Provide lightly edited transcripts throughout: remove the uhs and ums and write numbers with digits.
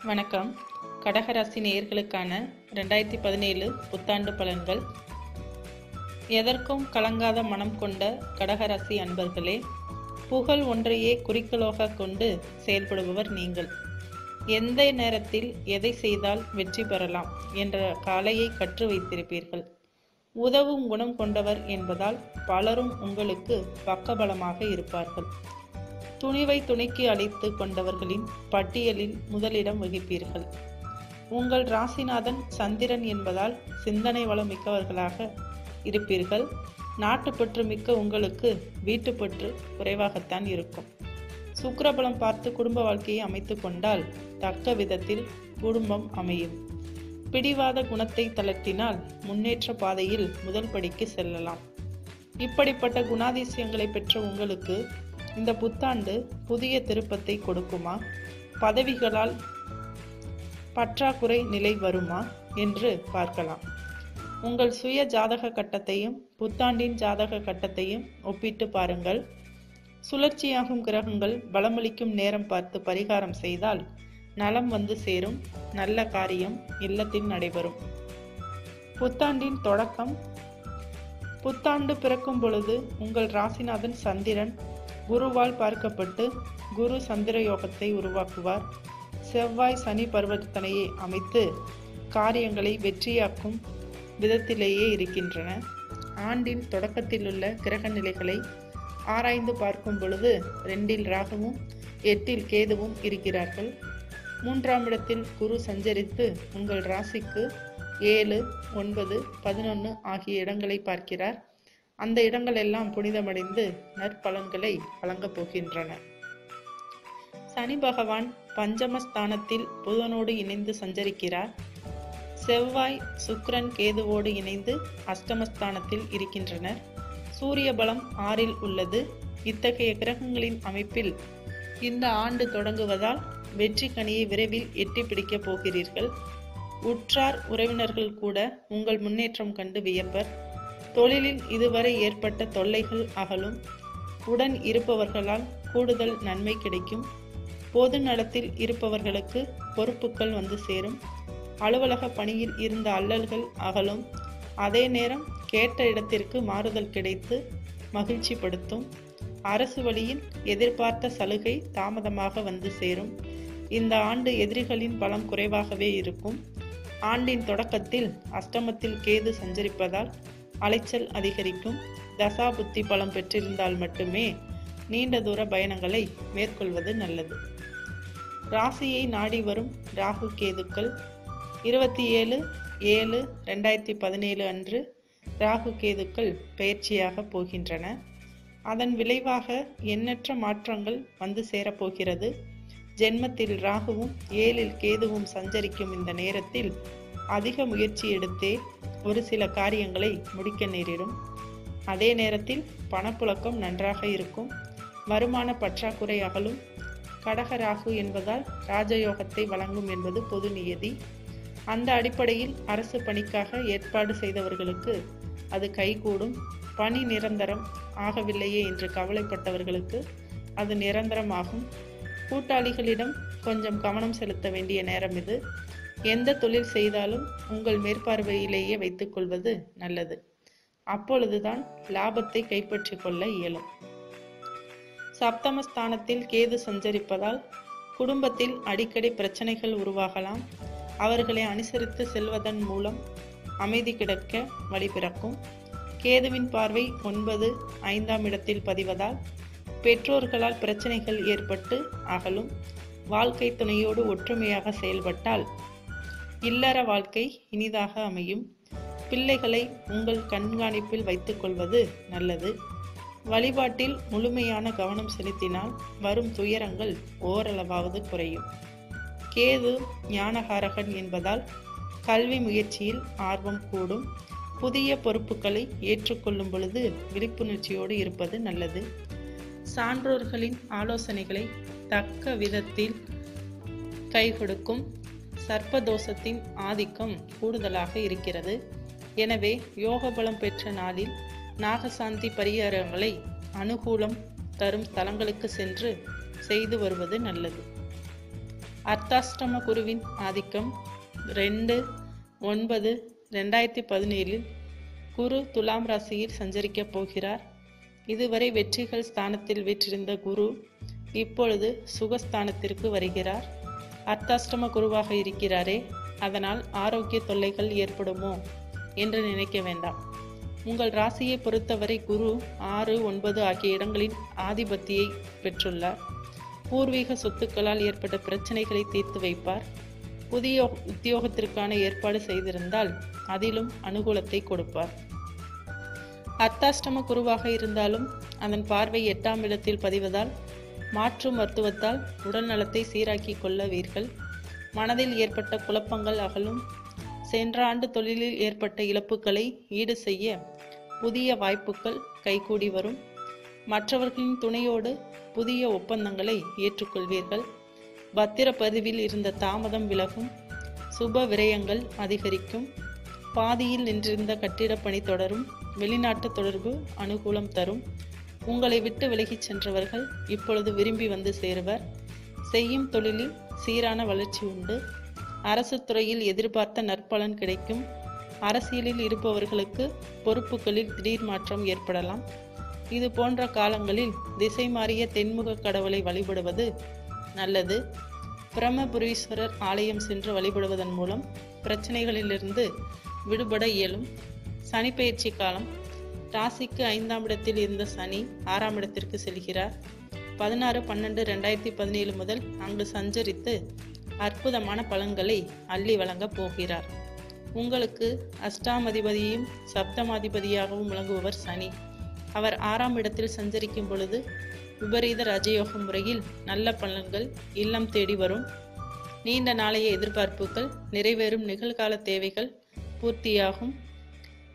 வணக்கம். கடகராசி நேயர்களுக்கான 2017 புத்தாண்டு பலன்கள். எதற்கும் கலங்காத மனம் கொண்ட கடகராசி அன்பர்களே, புகழ் ஒன்றையே குறிக்கோளாக கொண்டு செயல்படுபவர் நீங்கள். எந்த நேரத்தில் எதை செய்தால் வெற்றி பெறலாம் என்ற கலையை கற்று வைத்திருப்பீர்கள். உதவும் குணம் கொண்டவர் என்பதால் பலரும் உங்களுக்கு பக்கபலமாக இருப்பார்கள். துணிவை துணைக்கு அழைத்து கொண்டவர்களின் பட்டியலில் முதலிடம் வகிப்பீர்கள். உங்கள் ராசிநாதன் சந்திரன் என்பதால் சிந்தனை வளம் மிக்கவர்களாக இருப்பீர்கள். நாட்டுப்பற்று மிக்க உங்களுக்கு வீட்டுப்பற்று குறைவாகத்தான் இருக்கும். சுக்கிரபலம் பார்த்து குடும்ப வாழ்க்கையை அமைத்து கொண்டால் தக்க விதத்தில் குடும்பம் அமையும். பிடிவாத குணத்தை தளர்த்தினால் முன்னேற்ற பாதையில் முதல் படிக்கு செல்லலாம். இப்படிப்பட்ட குணாதிசயங்களை பெற்ற உங்களுக்கு இந்த புத்தாண்டு புதிய திருப்பத்தை கொடுக்குமா? பதவிகளால் பற்றாக்குறை நிலை வருமா என்று பார்க்கலாம். உங்கள் சுய ஜாதக கட்டத்தையும் புத்தாண்டின் ஜாதக கட்டத்தையும் ஒப்பிட்டு பாருங்கள். சுழற்சியாகும் கிரகங்கள் பலமளிக்கும் நேரம் பார்த்து பரிகாரம் செய்தால் நலம் வந்து சேரும். நல்ல காரியம் இல்லத்தில் நடைபெறும். புத்தாண்டின் தொடக்கம். புத்தாண்டு பிறக்கும் பொழுது உங்கள் ராசிநாதன் சந்திரன் குருவால் பார்க்கப்பட்டு குரு சந்திர யோகத்தை உருவாக்குவார். செவ்வாய் சனி பரிவர்த்தனையை அமைத்து காரியங்களை வெற்றியாக்கும் விதத்திலேயே இருக்கின்றன. ஆண்டின் தொடக்கத்திலுள்ள கிரக நிலைகளை ஆராய்ந்து பார்க்கும் பொழுது 2 ராகுவும் 8 கேதுவும் இருக்கிறார்கள். 3ஆம் இடத்தில் குரு சஞ்சரித்து உங்கள் ராசிக்கு 7, 9, 11 ஆகிய இடங்களை பார்க்கிறார். அந்த இடங்கள் எல்லாம் புனிதமடைந்து நற்பலன்களை வழங்கப் போகின்றன. சனி பகவான் பஞ்சமஸ்தானத்தில் புதனோடு இணைந்து சஞ்சரிக்கிறார். செவ்வாய் சுக்கிரன் கேதுவோடு இணைந்து அஷ்டமஸ்தானத்தில் இருக்கின்றனர். சூரிய பலம் 6இல் உள்ளது. இத்தகைய கிரகங்களின் அமைப்பில் இந்த ஆண்டு தொடங்குவதால் வெற்றி கனியை விரைவில் எட்டி பிடிக்கப் போகிறீர்கள். உற்றார் உறவினர்கள் கூட உங்கள் முன்னேற்றம் கண்டு வியப்பர். தொழிலில் இதுவரை ஏற்பட்ட தொல்லைகள் அகலும். உடன் இருப்பவர்களால் கூடுதல் நன்மை கிடைக்கும். பொது நலத்தில் இருப்பவர்களுக்கு பொறுப்புகள் வந்து சேரும். அலுவலக பணியில் இருந்த அல்லல்கள் அகலும். அதே நேரம் கேட்ட இடத்திற்கு மாறுதல் கிடைத்து மகிழ்ச்சிப்படுத்தும். அரசு வழியில் எதிர்பார்த்த சலுகை தாமதமாக வந்து சேரும். இந்த ஆண்டு எதிரிகளின் பலம் குறைவாகவே இருக்கும். ஆண்டின் தொடக்கத்தில் அஷ்டமத்தில் கேது சஞ்சரிப்பதால் அலைச்சல் அதிகரிக்கும். தசா புத்தி பலம் பெற்றிருந்தால் மட்டுமே நீண்ட தூர பயணங்களை மேற்கொள்வது நல்லது. ராசியை நாடி வரும் ராகு கேதுக்கள் 27/7/2017 அன்று ராகு கேதுக்கள் பெயர்ச்சியாக போகின்றன. அதன் விளைவாக எண்ணற்ற மாற்றங்கள் வந்து சேரப்போகிறது. ஜென்மத்தில் ராகுவும் 7இல் கேதுவும் சஞ்சரிக்கும் இந்த நேரத்தில் அதிக முயற்சி எடுத்தே ஒரு சில காரியங்களை முடிக்க நேரிடும். அதே நேரத்தில் பணப்புழக்கம் நன்றாக இருக்கும். வருமான பற்றாக்குறை அகலும். கடக ராகு என்பதால் ராஜயோகத்தை வழங்கும் என்பது பொது நியதி. அந்த அடிப்படையில் அரசு பணிக்காக ஏற்பாடு செய்தவர்களுக்கு அது கைகூடும். பணி நிரந்தரம் ஆகவில்லையே என்று கவலைப்பட்டவர்களுக்கு அது நிரந்தரமாகும். கூட்டாளிகளிடம் கொஞ்சம் கவனம் செலுத்த வேண்டிய நேரம் இது. எந்த தொழில் செய்தாலும் உங்கள் மேற்பார்வையிலேயே வைத்துக் கொள்வது நல்லது. அப்பொழுதுதான் லாபத்தை கைப்பற்றி கொள்ள இயலும். சப்தமஸ்தானத்தில் கேது சஞ்சரிப்பதால் குடும்பத்தில் அடிக்கடி பிரச்சனைகள் உருவாகலாம். அவர்களை அனுசரித்து செல்வதன் மூலம் அமைதி கிடைக்க வழி பிறக்கும். கேதுவின் பார்வை 9, 5ஆம் இடத்தில் பதிவதால் பெற்றோர்களால் பிரச்சனைகள் ஏற்பட்டு அகலும். வாழ்க்கை துணையோடு ஒற்றுமையாக செயல்பட்டால் இல்லற வாழ்க்கை இனிதாக அமையும். பிள்ளைகளை உங்கள் கண்காணிப்பில் வைத்துக் கொள்வது நல்லது. வழிபாட்டில் முழுமையான கவனம் செலுத்தினால் வரும் துயரங்கள் ஓரளவாவது குறையும். கேது ஞானகாரகன் என்பதால் கல்வி முயற்சியில் ஆர்வம் கூடும். புதிய பொறுப்புகளை ஏற்றுக்கொள்ளும் பொழுது விழிப்புணர்ச்சியோடு இருப்பது நல்லது. சான்றோர்களின் ஆலோசனைகளை தக்க விதத்தில் கை கொடுக்கும். சர்ப்பதோஷத்தின் ஆதிக்கம் கூடுதலாக இருக்கிறது. எனவே யோக பலம் பெற்ற நாளில் நாகசாந்தி பரிகாரங்களை அனுகூலம் தரும் ஸ்தலங்களுக்கு சென்று செய்து வருவது நல்லது. அர்த்தாஷ்டம குருவின் ஆதிக்கம் 2/9/2017 குரு துலாம் ராசியில் சஞ்சரிக்கப் போகிறார். இதுவரை வெற்றிகள் ஸ்தானத்தில் வீற்றிருந்த குரு இப்பொழுது சுகஸ்தானத்திற்கு வருகிறார். அர்த்தாஷ்டம குருவாக இருக்கிறாரே, அதனால் ஆரோக்கிய தொல்லைகள் ஏற்படுமோ என்று நினைக்க வேண்டாம். உங்கள் ராசியை பொறுத்தவரை குரு 6, 9 ஆகிய இடங்களின் ஆதிபத்தியை பெற்றுள்ளார். பூர்வீக சொத்துக்களால் ஏற்பட்ட பிரச்சனைகளை தீர்த்து வைப்பார். புதிய உத்தியோகத்திற்கான ஏற்பாடு செய்திருந்தால் அதிலும் அனுகூலத்தை கொடுப்பார். அர்த்தாஷ்டம குருவாக இருந்தாலும் அதன் பார்வை 8ஆம் இடத்தில் பதிவதால் மாற்று மருத்துவத்தால் உடல் நலத்தை சீராக்கி கொள்ளவீர்கள். மனதில் ஏற்பட்ட குழப்பங்கள் அகலும். சென்ற ஆண்டு தொழிலில் ஏற்பட்ட இழப்புகளை ஈடு செய்ய புதிய வாய்ப்புகள் கைகூடி வரும். மற்றவர்களின் துணையோடு புதிய ஒப்பந்தங்களை ஏற்றுக்கொள்வீர்கள். பத்திர பதிவில் இருந்த தாமதம் விலகும். சுப விரயங்கள் அதிகரிக்கும். பாதியில் நின்றிருந்த கட்டிடப் பணி தொடரும். வெளிநாட்டு தொடர்பு அனுகூலம் தரும். உங்களை விட்டு விலகிச் சென்றவர்கள் இப்பொழுது விரும்பி வந்து சேருவர். செய்யும் தொழிலில் சீரான வளர்ச்சி உண்டு. அரசு துறையில் எதிர்பார்த்த நற்பலன் கிடைக்கும். அரசியலில் இருப்பவர்களுக்கு பொறுப்புகளில் திடீர் மாற்றம் ஏற்படலாம். இது போன்ற காலங்களில் திசை மாறிய தென்முக கடவுளை வழிபடுவது நல்லது. பிரம்மபுரீஸ்வரர் ஆலயம் சென்று வழிபடுவதன் மூலம் பிரச்சனைகளிலிருந்து விடுபட இயலும். சனி பெயர்ச்சி காலம். ராசிக்கு 5ஆம் இடத்தில் இருந்த சனி 6ஆம் இடத்திற்கு செல்கிறார். 16/12/2017 முதல் அங்கு சஞ்சரித்து அற்புதமான பலன்களை அள்ளி வழங்கப் போகிறார். உங்களுக்கு அஷ்டாமதிபதியும் சப்தமாதிபதியாகவும் விளங்குபவர் சனி. அவர் 6ஆம் இடத்தில் சஞ்சரிக்கும் பொழுது விபரீத ராஜயோக முறையில் நல்ல பலன்கள் இல்லம் தேடி வரும். நீண்ட நாளைய எதிர்பார்ப்புகள் நிறைவேறும். நிகழ்கால தேவைகள் பூர்த்தியாகும்.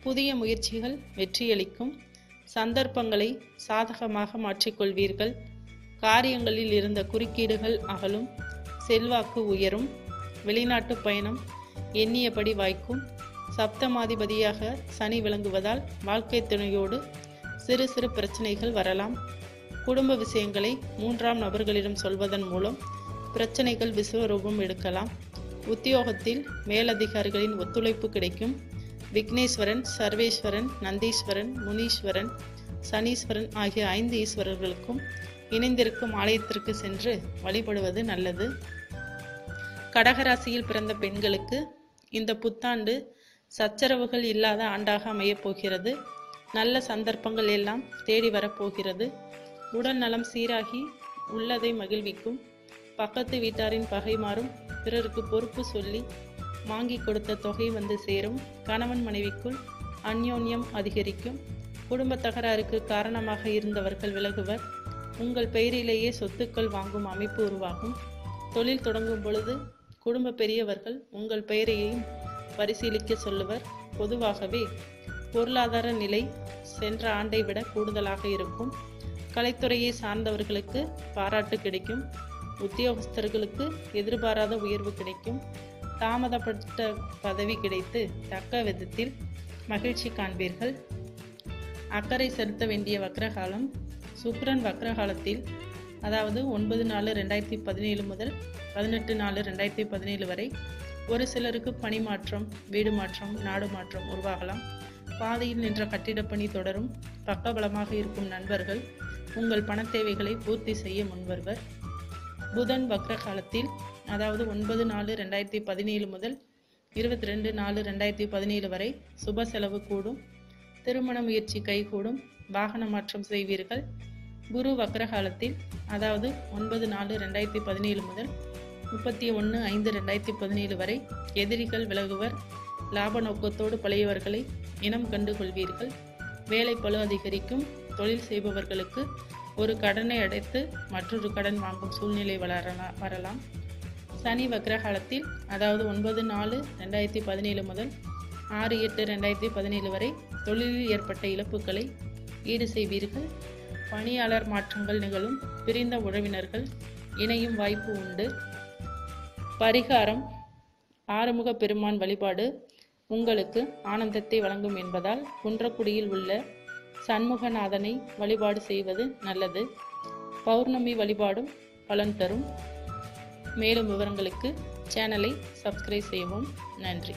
புதிய முயற்சிகள் வெற்றியளிக்கும். சந்தர்ப்பங்களை சாதகமாக மாற்றிக்கொள்வீர்கள். காரியங்களில் இருந்த குறுக்கீடுகள் அகலும். செல்வாக்கு உயரும். வெளிநாட்டு பயணம் எண்ணியபடி வாய்க்கும். சப்தமாதிபதியாக சனி விளங்குவதால் வாழ்க்கை துணையோடு சிறு சிறு பிரச்சனைகள் வரலாம். குடும்ப விஷயங்களை 3ஆம் நபர்களிடம் சொல்வதன் மூலம் பிரச்சனைகள் விஸ்வரூபம் எடுக்கலாம். உத்தியோகத்தில் மேலதிகாரிகளின் ஒத்துழைப்பு கிடைக்கும். விக்னேஸ்வரன், சர்வேஸ்வரன், நந்தீஸ்வரன், முனீஸ்வரன், சனீஸ்வரன் ஆகிய 5 ஈஸ்வரர்களுக்கும் இணைந்திருக்கும் ஆலயத்திற்கு சென்று வழிபடுவது நல்லது. கடகராசியில் பிறந்த பெண்களுக்கு இந்த புத்தாண்டு சச்சரவுகள் இல்லாத ஆண்டாக அமையப் போகிறது. நல்ல சந்தர்ப்பங்கள் எல்லாம் தேடி வரப்போகிறது. உடல் நலம் சீராகி உள்ளதை மகிழ்விக்கும். பக்கத்து வீட்டாரின் பகை மாறும். பிறருக்கு பொறுப்பு சொல்லி வாங்கி கொடுத்த தொகை வந்து சேரும். கணவன் மனைவிக்குள் அந்யோன்யம் அதிகரிக்கும். குடும்ப தகராறுக்கு காரணமாக இருந்தவர்கள் விலகுவர். உங்கள் பெயரிலேயே சொத்துக்கள் வாங்கும் அமைப்பு உருவாகும். தொழில் தொடங்கும் பொழுது குடும்ப பெரியவர்கள் உங்கள் பெயரையும் பரிசீலிக்க சொல்லுவர். பொதுவாகவே பொருளாதார நிலை சென்ற ஆண்டை விட கூடுதலாக இருக்கும். கலைத்துறையை சார்ந்தவர்களுக்கு பாராட்டு கிடைக்கும். உத்தியோகஸ்தர்களுக்கு எதிர்பாராத உயர்வு கிடைக்கும். தாமதப்பட்ட பதவி கிடைத்து தக்க விதத்தில் மகிழ்ச்சி காண்பீர்கள். அக்கறை செலுத்த வேண்டிய வக்ரகாலம். சுக்கிரன் வக்ரகாலத்தில், அதாவது 9/4/2017 முதல் 18/4/2017 வரை ஒரு சிலருக்கு பணி மாற்றம், வீடு மாற்றம், நாடு மாற்றம் உருவாகலாம். பாதையில் நின்ற கட்டிடப் பணி தொடரும். பக்கபலமாக இருக்கும் நண்பர்கள் உங்கள் பண தேவைகளை பூர்த்தி செய்ய முன்வருவர். புதன் வக்ரகாலத்தில், அதாவது 9/4/2017 முதல் 22/4/2017 வரை சுப செலவு கூடும். திருமண முயற்சி கைகூடும். வாகன மாற்றம் செய்வீர்கள். குரு வக்ரகாலத்தில், அதாவது 9/4/2017 முதல் 31/5/2017 வரை எதிரிகள் விலகுவர். லாப நோக்கத்தோடு பழையவர்களை இனம் கண்டு கொள்வீர்கள். வேலை பளு அதிகரிக்கும். தொழில் செய்பவர்களுக்கு ஒரு கடனை அடைத்து மற்றொரு கடன் வாங்கும் சூழ்நிலை வரலாம். சனி வக்ரகாலத்தில், அதாவது 9/4/2017 முதல் 6/8/2017 வரை தொழிலில் ஏற்பட்ட இழப்புகளை ஈடு செய்வீர்கள். பணியாளர் மாற்றங்கள் நிகழும். பிரிந்த உறவினர்கள் இணையும் வாய்ப்பு உண்டு. பரிகாரம்: ஆறுமுக பெருமான் வழிபாடு உங்களுக்கு ஆனந்தத்தை வழங்கும் என்பதால் குன்றக்குடியில் உள்ள சண்முகநாதனை வழிபாடு செய்வது நல்லது. பௌர்ணமி வழிபாடும் பலன் தரும். மேலும் விவரங்களுக்கு சேனலை சப்ஸ்கிரைப் செய்யவும். நன்றி.